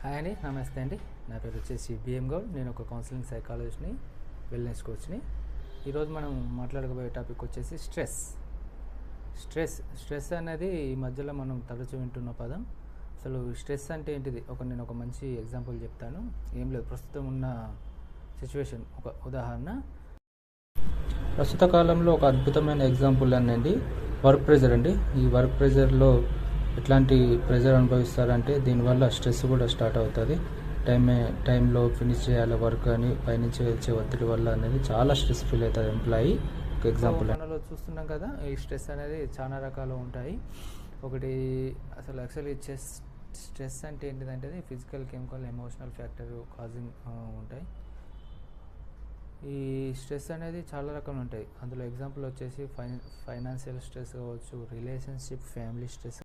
Hi అండి, నమస్తే అండి. నా పేరు వచ్చేసి బిఎం గౌడ్. నేను ఒక కౌన్సిలింగ్ సైకాలజిస్ట్ని, వెల్నెస్ కోచ్ని. ఈరోజు మనం మాట్లాడకపోయే టాపిక్ వచ్చేసి స్ట్రెస్ అనేది ఈ మధ్యలో మనం తరచూ వింటున్న పదం. అసలు స్ట్రెస్ అంటే ఏంటిది? నేను ఒక మంచి ఎగ్జాంపుల్ చెప్తాను. ఏం లేదు, ప్రస్తుతం ఉన్న సిచ్యువేషన్ ఒక ఉదాహరణ. ప్రస్తుత కాలంలో ఒక అద్భుతమైన ఎగ్జాంపుల్ అనండి వర్క్ ప్రెజర్ అండి. ఈ వర్క్ ప్రెజర్లో ఎట్లాంటి ప్రెజర్ అనుభవిస్తారంటే దీనివల్ల స్ట్రెస్ కూడా స్టార్ట్ అవుతుంది. టైంలో ఫినిష్ చేయాలి వర్క్ అని పైనుంచి వచ్చే ఒత్తిడి వల్ల అనేది చాలా స్ట్రెస్ ఫీల్ అవుతుంది ఎంప్లాయీ. ఒక ఎగ్జాంపుల్ మనలో చూస్తున్నాం కదా, ఈ స్ట్రెస్ అనేది చాలా రకాలు ఉంటాయి. ఒకటి అసలు యాక్చువల్లీ స్ట్రెస్ అంటే ఏంటిదంటే physical, chemical, emotional factor causing ఉంటాయి. ఈ స్ట్రెస్ అనేది చాలా రకాలు ఉంటాయి. అందులో ఎగ్జాంపుల్ వచ్చేసి ఫైనాన్షియల్ స్ట్రెస్ కావచ్చు, రిలేషన్షిప్, ఫ్యామిలీ స్ట్రెస్